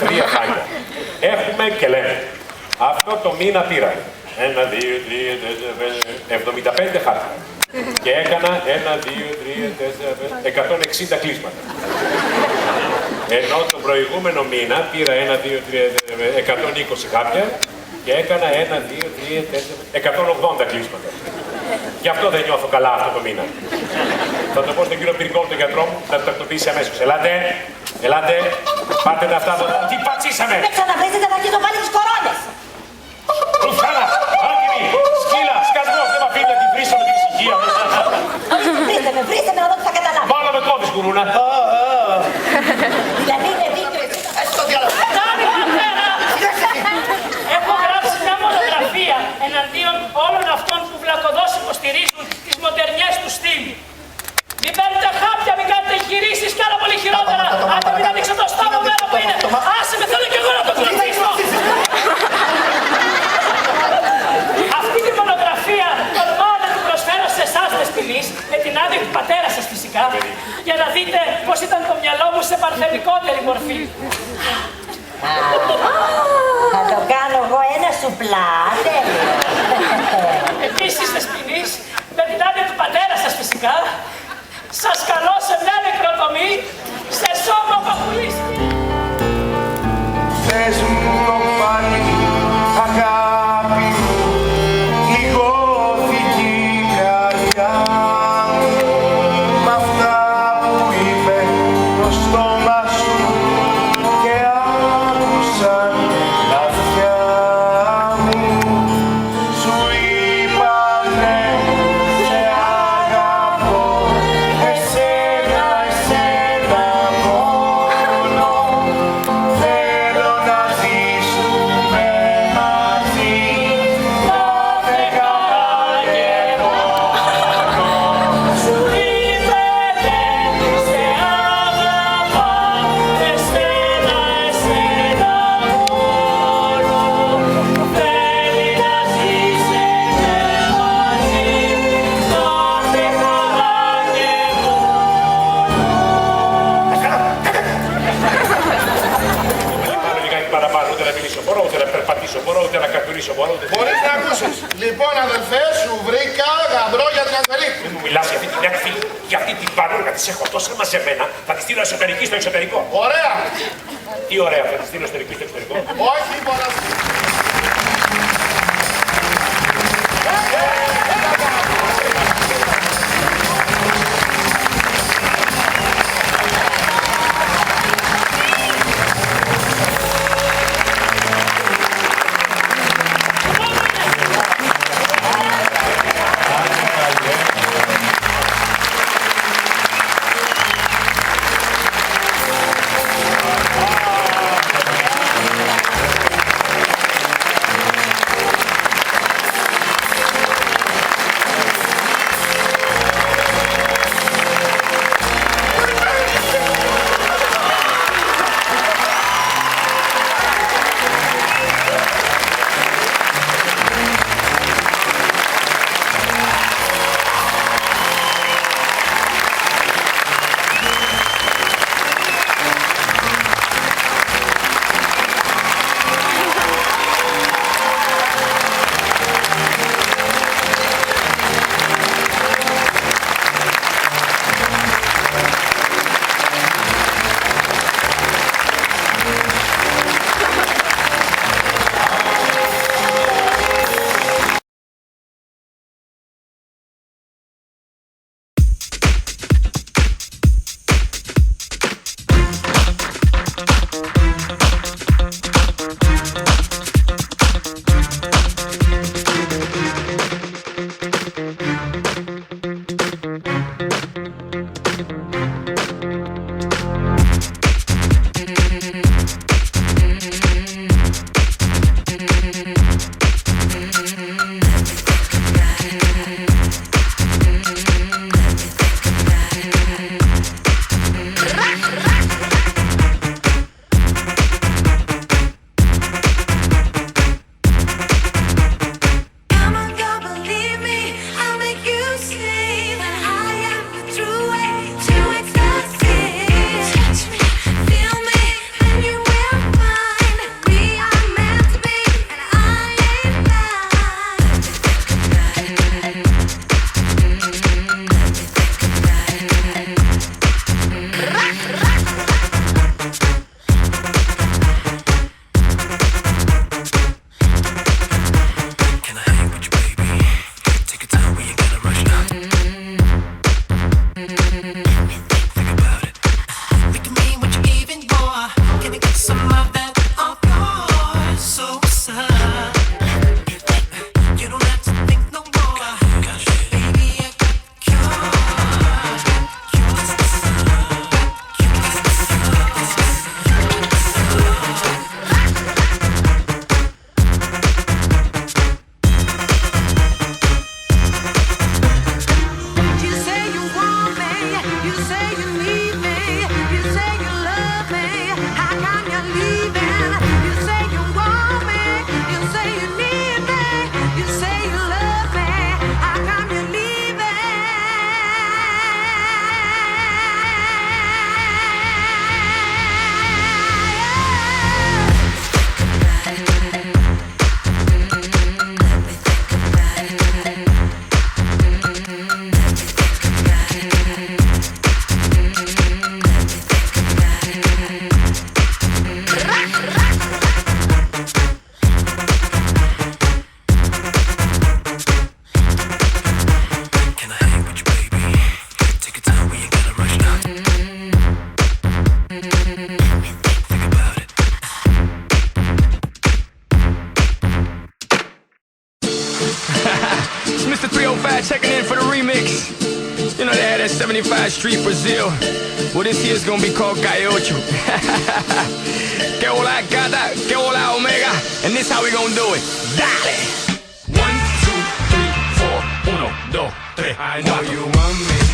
3 χάλια. Έχουμε και λέμε, αυτό το μήνα πήρα 1, 2, 3, 4, 5, 75 χάρτια. Και έκανα 1, 2, 3, 4, 160 κλείσματα. Ενώ τον προηγούμενο μήνα πήρα 1, 2, 3, 120 χάρτια και έκανα 1, 2, 3, 4, 180 κλείσματα. Γι' αυτό δεν νιώθω καλά αυτό το μήνα. Θα το πω στον κύριο Πυρικό, τον γιατρό μου, θα το τακτοποιήσει αμέσως. Ελάτε, ελάτε, πάρτε τα αυτά εδώ. Τι πατσίσαμε! Δεν ξαναβρίζετε να αρχίσω πάλι τις κορώνες. Ρουφιάνα, άκυρη, σκύλα, σκασμός, δεν μ' αφήνει να την βρίσω με την ησυχία μου. Βρίζετε με να δω τι θα καταλάβω. Μόνο με κόβεις, κουρούνα. Δηλαδή είναι δίκιο εσύ. Στο διάλογο. Έχω γράψει μια μονογραφία εναντίον όλων αυτών που βλακωδώς υποστηρίζουν τις μοντερνιές του στυλ. Μην παίρνετε χάπια, μην κάνετε γυρίσεις κι άλλα πολύ χειρότερα. Άντε μην ανοίξω το στόμα μου ένα που είναι. Άσε με, θέλω κι εγώ να το κρατήσω. Αυτή τη μονογραφία τολμάω να την προσφέρω σε εσάς δεσποινείς, με την άδεια του πατέρα σας φυσικά, για να δείτε πώς ήταν το μυαλό μου σε παρθενικότερη μορφή. Θα το κάνω εγώ ένα σουπλά, τέλειο. Επίσης δεσποινείς, με την άδεια του πατέρα σας φυσικά, σας καλώ σε μια νεκροτομή σε σώμα παπουλίστη. Πες μου πάλι αγάπη μου, λιγώθηκε η καρδιά μου μ' αυτά που είπε το στόμα σου και άκουσαν τα αυτιά μου. Σου είπανε σε αγαπώ, εσένα, εσένα μόνο. Θέλω να ζήσουμε μαζί, κάθε καλά και μόνο. Σου είπε δεν σε αγαπάω, εσένα, εσένα μόνο. Θέλει να ζήσει μαζί, κάθε χαρά και Πάνω λιγάκι παραπάνω, ούτε να μιλήσω μπορώ, ούτε να περπατήσω μπορώ, ούτε να κακουρίσω μπορώ. Μπορείς να ακούσεις. Λοιπόν, αδελφέ, σου βρήκα γαμπρό για την Αγγελίκη. Μην μου μιλάς για αυτή την έκφη, για αυτή την πανούργα, της έχω τόσα μαζεμένα, θα τη στείλω εσωτερική στο εξωτερικό. Ωραία. Τι ωραία, θα τη στείλω εσωτερική στο εξωτερικό. Όχι, μπορώ να σου. 25th Street, Brazil. Well, this here's gonna be called Calle Ocho. Que hola gata, que hola omega. And this how we gonna do it. Dale! 1, 2, 3, 4, 1, 2, 3. I know you want me.